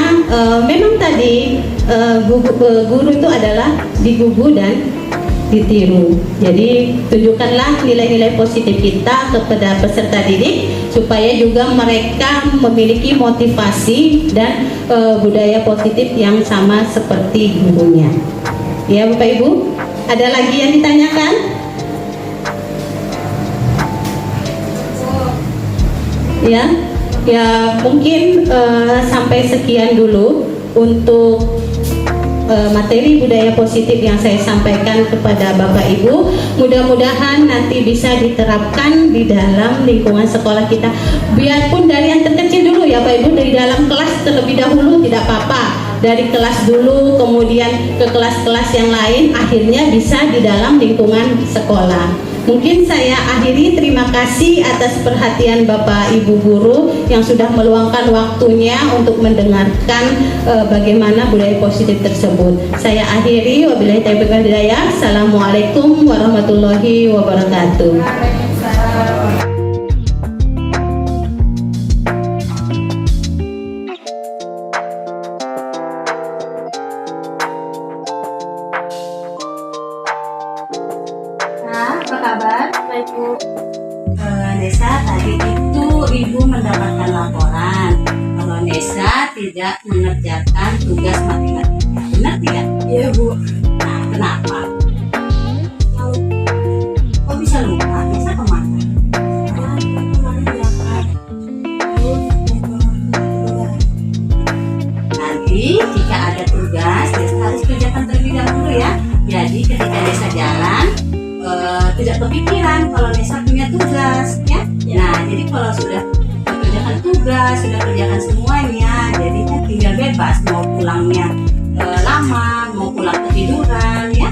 S2: memang tadi guru itu adalah digugu dan ditiru. Jadi tunjukkanlah nilai-nilai positif kita kepada peserta didik supaya juga mereka memiliki motivasi dan budaya positif yang sama seperti gurunya. Ya Bapak Ibu, ada lagi yang ditanyakan? Ya mungkin sampai sekian dulu untuk materi budaya positif yang saya sampaikan kepada Bapak Ibu. Mudah-mudahan nanti bisa diterapkan di dalam lingkungan sekolah kita, biarpun dari yang terkecil dulu ya Bapak Ibu, dari dalam kelas terlebih dahulu tidak apa-apa, dari kelas dulu kemudian ke kelas-kelas yang lain, akhirnya bisa di dalam lingkungan sekolah. Mungkin saya akhiri, terima kasih atas perhatian Bapak Ibu guru yang sudah meluangkan waktunya untuk mendengarkan bagaimana budaya positif tersebut. Saya akhiri, wabillahi taufiq wal hidayah. Assalamualaikum warahmatullahi wabarakatuh.
S4: Apa kabar?
S2: Baik Bu. Nesa, tadi itu Ibu mendapatkan laporan kalau Nesa tidak mengerjakan tugas matematika. Benar tidak?
S4: Iya Bu.
S2: Nah, kenapa? Kok bisa lupa? Nesa kemana? Nanti jika ada tugas, Nesa harus kerjakan terlebih dahulu ya. Jadi ketika Nesa jalan, tidak kepikiran kalau Nesa punya tugas, ya. Nah, jadi kalau sudah kerjakan tugas, sudah kerjakan semuanya, jadi tinggal bebas mau pulangnya lama, mau pulang ketiduran, ya.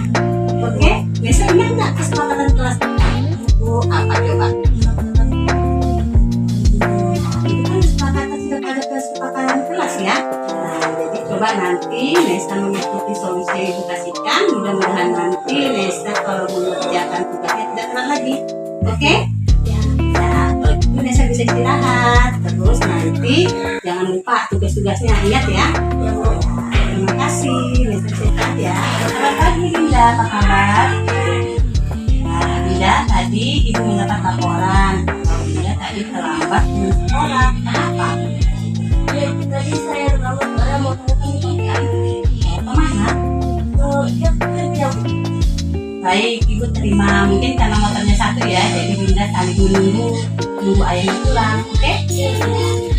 S2: Oke, Nesa ingat nggak kesepakatan kelas kita? Itu apa coba? Itu kan kesepakatan, sudah ada kesepakatan kelas ya. Nah, jadi coba nanti Nesa mengikuti solusi yang Ibu kasihkan. Mudah-mudahan nanti Nesa kalau mengerjakan tugasnya tidak telat lagi. Oke? Ya. Nah, kalau gitu Nesa bisa istirahat. Terus nanti jangan lupa tugas-tugasnya, ingat ya. Terima kasih. Nesa istirahat ya. Selamat pagi Linda, apa kabar? Nah, Linda, tadi Ibu mendapat laporan kalau Linda tadi terlambat ke sekolah. Kenapa?
S6: Ya, tadi saya terlambat karena mau telepon ikan.
S2: Mau kemana?
S6: Ya, kerja.
S2: Baik, Ibu terima. Mungkin karena motornya satu ya, jadi Dinda sambil menunggu ayahnya pulang, oke?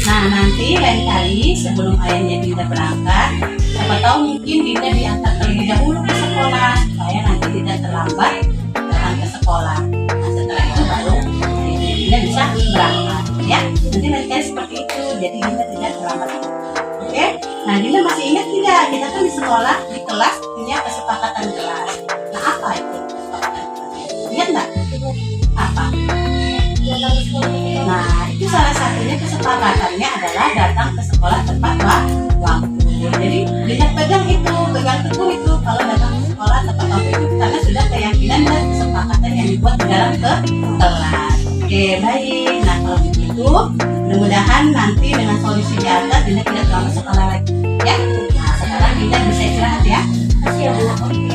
S2: Nah, nanti lain kali sebelum ayahnya Dinda berangkat, siapa tahu mungkin Dinda diantar terlebih dahulu ke sekolah, supaya nanti Dinda terlambat datang ke sekolah. Nah, setelah itu baru ayahnya Dinda bisa berangkat, ya? Nanti lain kali seperti itu, jadi Dinda tidak terlambat. Oke? Nah, Dinda masih ingat tidak? Kita kan di sekolah, di kelas punya kesepakatan kelas. Nah, apa itu kesepakatan kelas? Ingat nggak? Apa? Nah, itu salah satunya kesepakatannya adalah datang ke sekolah tepat waktu. Jadi, Dinda pegang teguh itu kalau datang ke sekolah tepat waktu itu, karena sudah keyakinan dan kesepakatan yang dibuat di dalam kelas. Oke, baik. Nah, kalau begitu, mudah-mudahan nanti dengan solusi di atas Dinda tidak terlambat sekolah lagi, ya. Nah, sekarang Dinda bisa istirahat ya.
S6: Kasih ya Bu.
S2: Oke.